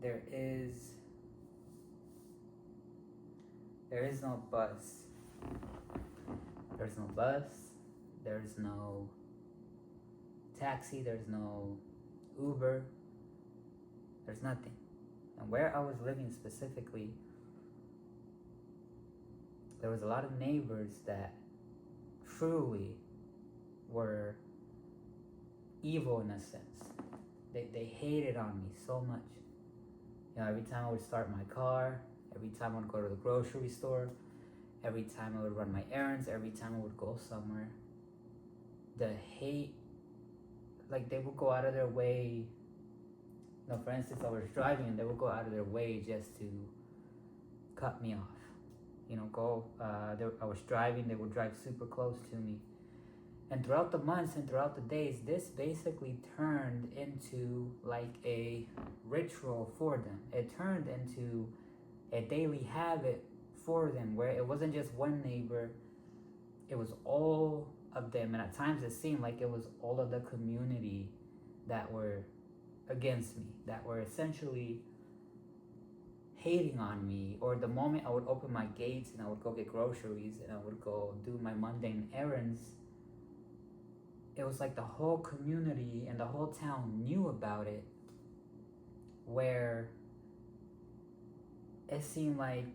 there is no bus. There's no bus. There's no taxi. There's no Uber. There's nothing. And where I was living specifically, there was a lot of neighbors that truly were evil in a sense. They hated on me so much. You know, every time I would start my car, every time I would go to the grocery store, every time I would run my errands, every time I would go somewhere, the hate, like they would go out of their way. You know, for instance, I was driving and they would go out of their way just to cut me off. You know, I was driving, they would drive super close to me. And throughout the months and throughout the days, this basically turned into like a ritual for them. It turned into a daily habit for them, where it wasn't just one neighbor, it was all of them. And at times it seemed like it was all of the community that were against me, that were essentially hating on me. Or the moment I would open my gates and I would go get groceries and I would go do my mundane errands, it was like the whole community and the whole town knew about it, where it seemed like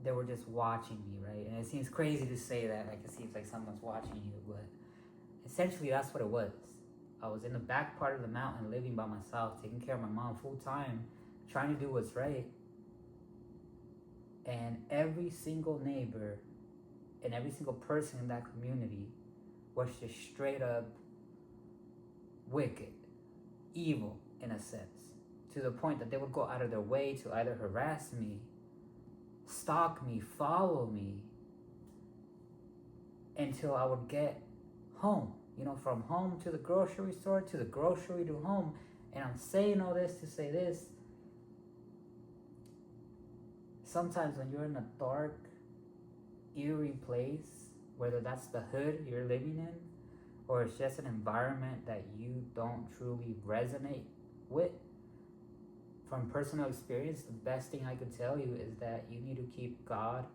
they were just watching me, right? And it seems crazy to say that, like it seems like someone's watching you, but essentially that's what it was. I was in the back part of the mountain living by myself, taking care of my mom full time, trying to do what's right. And every single neighbor and every single person in that community was just straight up wicked, evil in a sense, to the point that they would go out of their way to either harass me, stalk me, follow me, until I would get home. You know, from home to the grocery store, to the grocery to home. And I'm saying all this to say this. Sometimes when you're in a dark, eerie place, whether that's the hood you're living in, or it's just an environment that you don't truly resonate with, from personal experience, the best thing I could tell you is that you need to keep God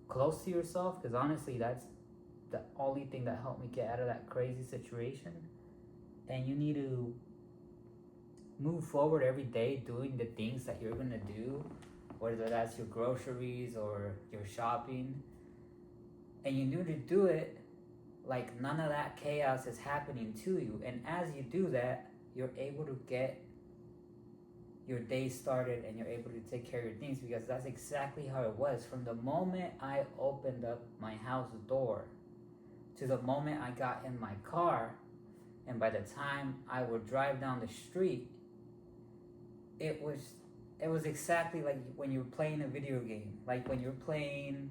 close to yourself, because honestly, that's the only thing that helped me get out of that crazy situation. And you need to move forward every day doing the things that you're gonna do, whether that's your groceries or your shopping. And you need to do it like none of that chaos is happening to you. And as you do that, you're able to get your day started and you're able to take care of your things, because that's exactly how it was. From the moment I opened up my house door to the moment I got in my car, and by the time I would drive down the street, it was exactly like when you're playing a video game, like when you're playing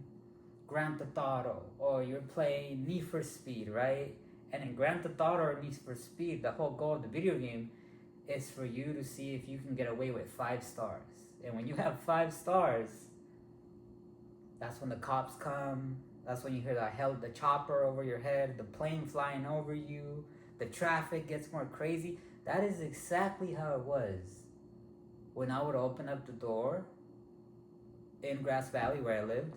Grand Theft Auto or you're playing Need for Speed, right? And in Grand Theft Auto or Need for Speed, the whole goal of the video game is for you to see if you can get away with 5 stars. And when you have 5 stars, that's when the cops come. That's when you hear the chopper over your head, the plane flying over you, the traffic gets more crazy. That is exactly how it was when I would open up the door in Grass Valley where I lived,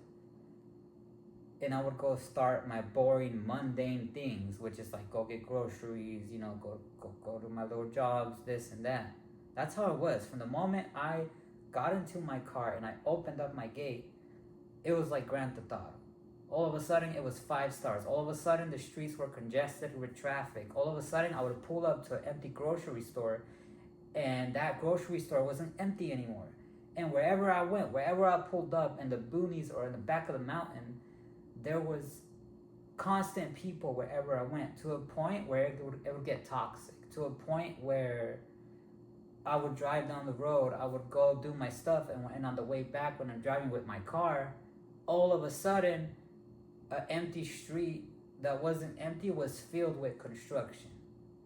and I would go start my boring, mundane things, which is like go get groceries, you know, go to my little jobs, this and that. That's how it was. From the moment I got into my car and I opened up my gate, it was like Grand Theft Auto. All of a sudden, it was 5 stars. All of a sudden, the streets were congested with traffic. All of a sudden, I would pull up to an empty grocery store, and that grocery store wasn't empty anymore. And wherever I went, wherever I pulled up in the boonies or in the back of the mountain, there was constant people wherever I went, to a point where it would get toxic, to a point where I would drive down the road, I would go do my stuff, and on the way back when I'm driving with my car, all of a sudden, an empty street that wasn't empty was filled with construction.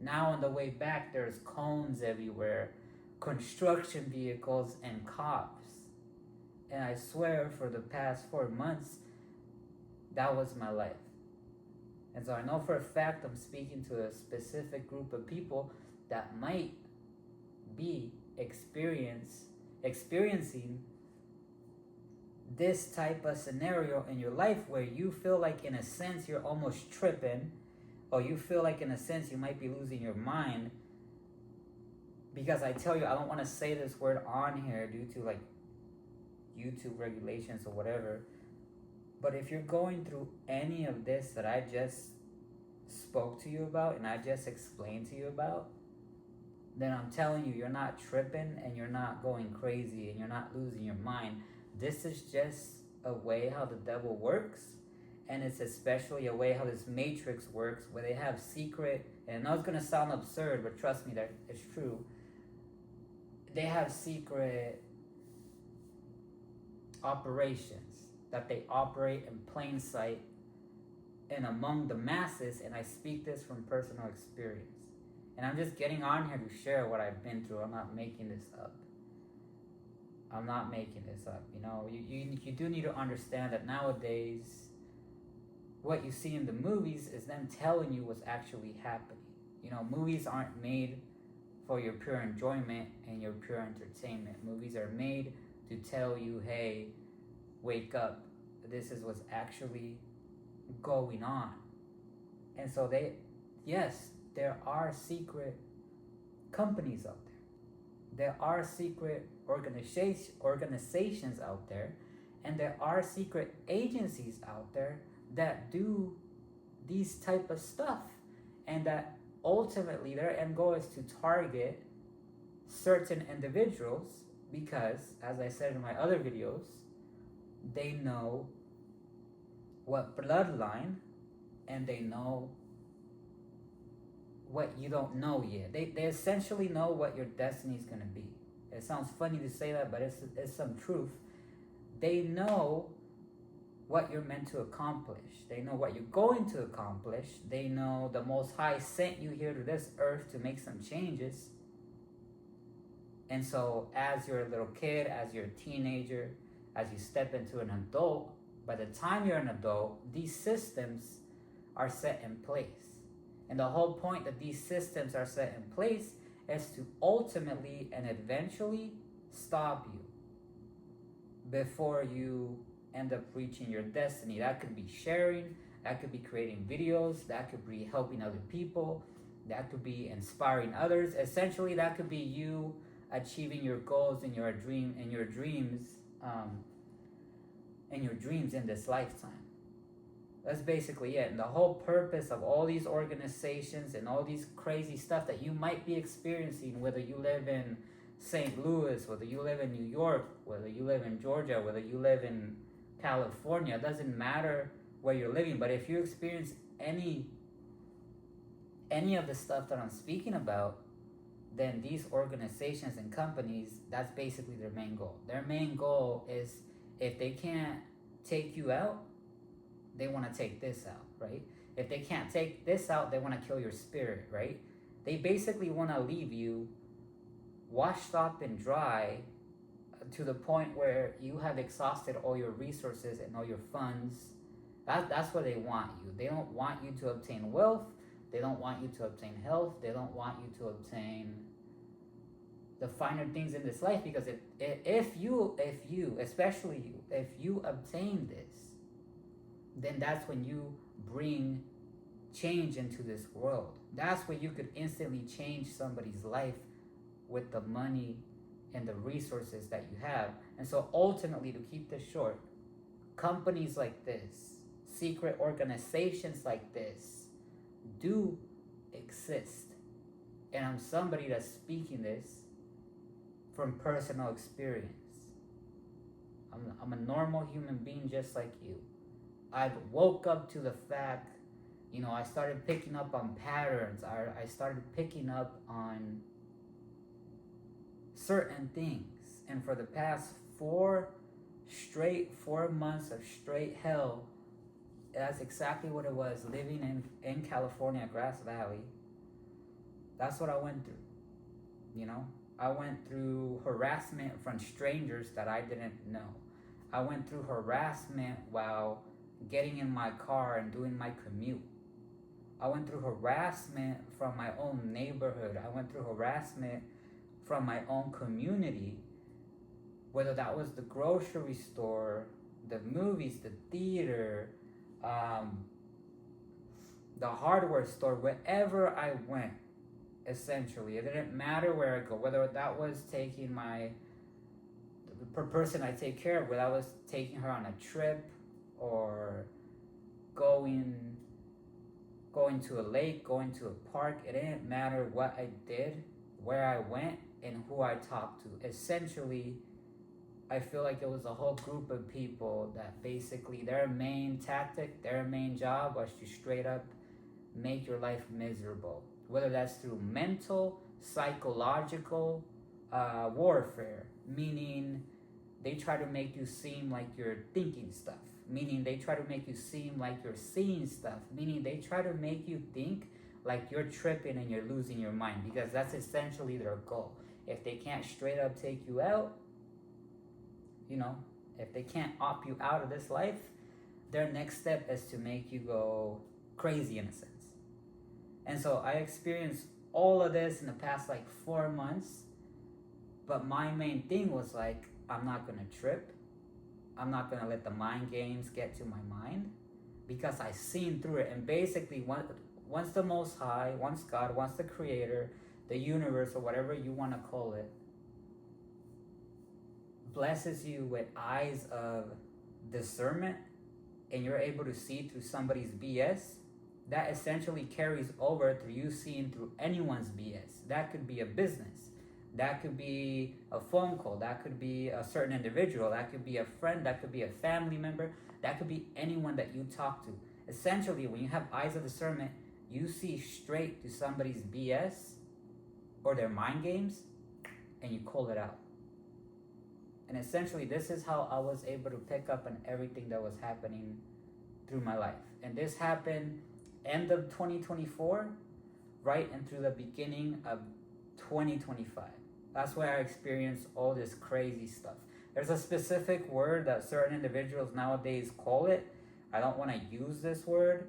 Now on the way back, there's cones everywhere, construction vehicles, and cops. And I swear for the past 4 months, that was my life. And so I know for a fact I'm speaking to a specific group of people that might be experiencing experiencing this type of scenario in your life where you feel like in a sense you're almost tripping, or you feel like in a sense you might be losing your mind, because I tell you, I don't want to say this word on here due to like YouTube regulations or whatever, but if you're going through any of this that I just spoke to you about and I just explained to you about, then I'm telling you, you're not tripping and you're not going crazy and you're not losing your mind. This is just a way how the devil works, and it's especially a way how this matrix works, where they have secret, and I know it's going to sound absurd, but trust me that it's true. They have secret operations that they operate in plain sight and among the masses, and I speak this from personal experience. And I'm just getting on here to share what I've been through. I'm not making this up. I'm not making this up. You know, you do need to understand that nowadays, what you see in the movies is them telling you what's actually happening. You know, movies aren't made for your pure enjoyment and your pure entertainment. Movies are made to tell you, hey, wake up. This is what's actually going on. And so there are secret companies out there. There are secret organizations out there, and there are secret agencies out there that do these type of stuff, and that ultimately their end goal is to target certain individuals because, as I said in my other videos, they know what bloodline and they know what you don't know yet. They essentially know what your destiny is going to be. It sounds funny to say that, but it's some truth. They know what you're meant to accomplish. They know what you're going to accomplish. They know the Most High sent you here to this earth to make some changes. And so as you're a little kid, as you're a teenager, as you step into an adult, by the time you're an adult, these systems are set in place. And the whole point that these systems are set in place is to ultimately and eventually stop you before you end up reaching your destiny. That could be sharing, that could be creating videos, that could be helping other people, that could be inspiring others. Essentially, that could be you achieving your goals and your dreams in this lifetime. That's basically it. And the whole purpose of all these organizations and all these crazy stuff that you might be experiencing, whether you live in St. Louis, whether you live in New York, whether you live in Georgia, whether you live in California, it doesn't matter where you're living. But if you experience any of the stuff that I'm speaking about, then these organizations and companies, that's basically their main goal. Their main goal is, if they can't take you out, they want to take this out, right? If they can't take this out, they want to kill your spirit, right? They basically want to leave you washed up and dry to the point where you have exhausted all your resources and all your funds. That's what they want you. They don't want you to obtain wealth. They don't want you to obtain health. They don't want you to obtain the finer things in this life, because if you, especially you, if you obtain this, then that's when you bring change into this world. That's where you could instantly change somebody's life with the money and the resources that you have. And so ultimately, to keep this short, companies like this, secret organizations like this do exist. And I'm somebody that's speaking this from personal experience. I'm a normal human being just like you. I've woke up to the fact, I started picking up on patterns. I started picking up on certain things. And for the past 4 months of straight hell, that's exactly what it was, living in California, Grass Valley. That's what I went through. I went through harassment from strangers that I didn't know. I went through harassment while getting in my car and doing my commute. I went through harassment from my own neighborhood. I went through harassment from my own community whether that was the grocery store, the movies, the theater, the hardware store, wherever I went, essentially. It didn't matter where I go, whether that was taking the person I take care of, whether I was taking her on a trip or going to a lake, going to a park. It didn't matter what I did, where I went, and who I talked to. Essentially, I feel like it was a whole group of people that basically their main tactic, their main job was to straight up make your life miserable. Whether that's through mental, psychological warfare, meaning they try to make you seem like you're thinking stuff, meaning they try to make you seem like you're seeing stuff, meaning they try to make you think like you're tripping and you're losing your mind, because that's essentially their goal. If they can't straight up take you out, if they can't opt you out of this life, their next step is to make you go crazy in a sense. And so I experienced all of this in the past 4 months, but my main thing was I'm not gonna trip. I'm not gonna let the mind games get to my mind, because I seen through it. And basically, once the Most High, once God, once the Creator, the universe, or whatever you want to call it, blesses you with eyes of discernment, and you're able to see through somebody's BS, that essentially carries over through you seeing through anyone's BS. That could be a business. That could be a phone call. That could be a certain individual. That could be a friend. That could be a family member. That could be anyone that you talk to. Essentially, when you have eyes of discernment, you see straight to somebody's BS or their mind games, and you call it out. And essentially, this is how I was able to pick up on everything that was happening through my life. And this happened end of 2024, right into the beginning of 2025. That's where I experienced all this crazy stuff. There's a specific word that certain individuals nowadays call it. I don't want to use this word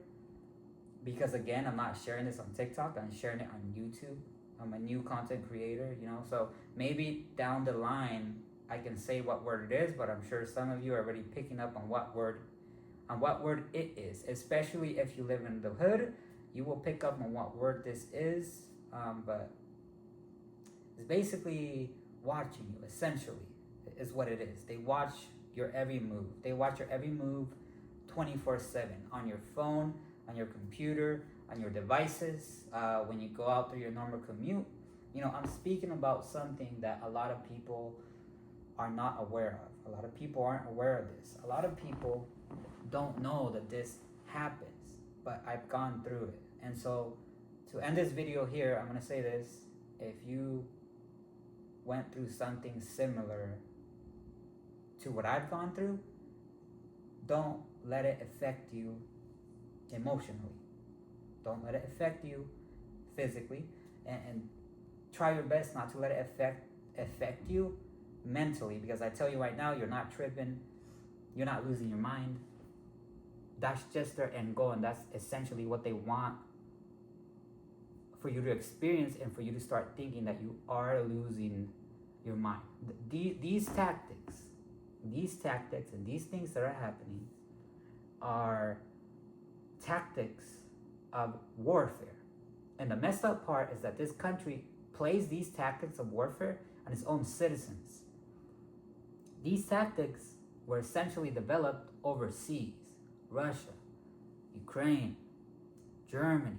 because, again, I'm not sharing this on TikTok. I'm sharing it on YouTube. I'm a new content creator, so maybe down the line I can say what word it is, but I'm sure some of you are already picking up on what word it is. Especially if you live in the hood, you will pick up on what word this is. But it's basically watching you, essentially, is what it is. They watch your every move. They watch your every move 24/7 on your phone, on your computer, on your devices, when you go out through your normal commute. I'm speaking about something that a lot of people are not aware of. A lot of people aren't aware of this. A lot of people don't know that this happens, but I've gone through it. And so to end this video here, I'm going to say this. If you went through something similar to what I've gone through, don't let it affect you emotionally. Don't let it affect you physically, and try your best not to let it affect you mentally, because I tell you right now, you're not tripping, you're not losing your mind. That's just their end goal, and that's essentially what they want for you to experience, and for you to start thinking that you are losing your mind. These tactics and these things that are happening are tactics of warfare. And the messed up part is that this country plays these tactics of warfare on its own citizens. These tactics were essentially developed overseas. Russia, Ukraine, Germany,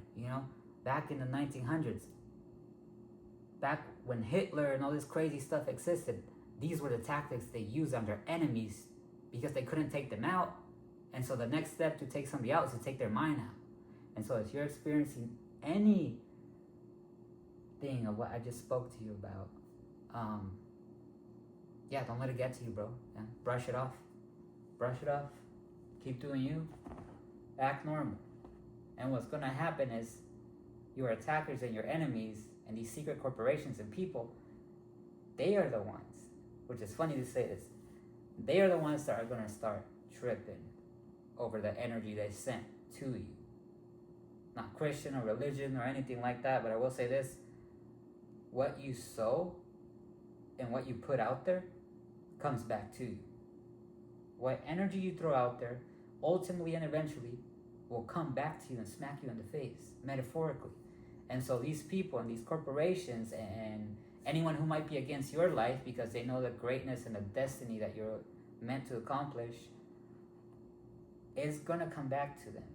back in the 1900s. Back when Hitler and all this crazy stuff existed, these were the tactics they used on their enemies because they couldn't take them out. And so the next step to take somebody out is to take their mind out. And so if you're experiencing anything of what I just spoke to you about, don't let it get to you, bro. Yeah? Brush it off. Keep doing you. Act normal. And what's going to happen is your attackers and your enemies and these secret corporations and people, they are the ones, which is funny to say this, they are the ones that are going to start tripping over the energy they sent to you. Not Christian or religion or anything like that, but I will say this: what you sow and what you put out there comes back to you. What energy you throw out there, ultimately and eventually, will come back to you and smack you in the face, metaphorically. And so these people and these corporations and anyone who might be against your life because they know the greatness and the destiny that you're meant to accomplish is going to come back to them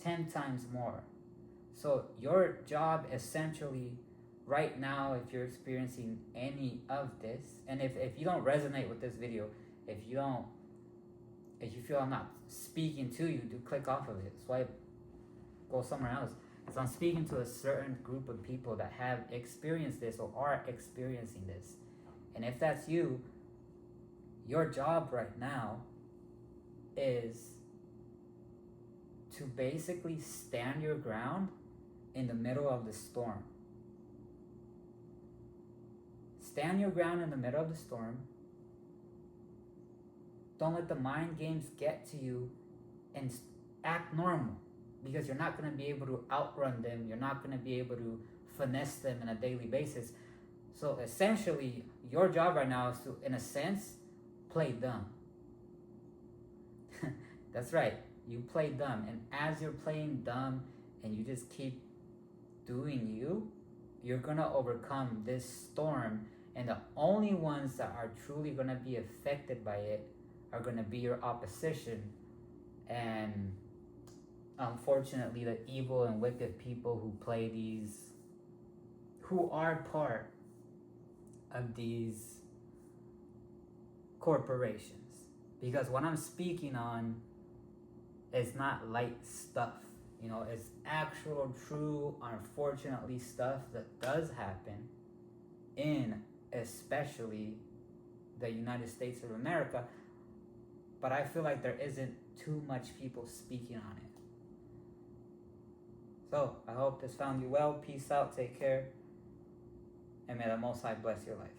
10 times more. So your job essentially right now, if you're experiencing any of this, and if you don't resonate with this video, if you feel I'm not speaking to you, do click off of it, swipe, go somewhere else. Because I'm speaking to a certain group of people that have experienced this or are experiencing this. And if that's you, your job right now is to basically stand your ground in the middle of the storm. Stand your ground in the middle of the storm. Don't let the mind games get to you and act normal, because you're not going to be able to outrun them. You're not going to be able to finesse them on a daily basis. So essentially, your job right now is to, in a sense, play dumb. That's right. You play dumb. And as you're playing dumb and you just keep doing you, you're going to overcome this storm. And the only ones that are truly going to be affected by it are going to be your opposition. And unfortunately, the evil and wicked people who play these, who are part of these corporations. Because what I'm speaking on is not light stuff. You know, it's actual, true, unfortunately stuff that does happen in especially the United States of America. But I feel like there isn't too much people speaking on it. So, I hope this found you well. Peace out, take care, and may the Most High bless your life.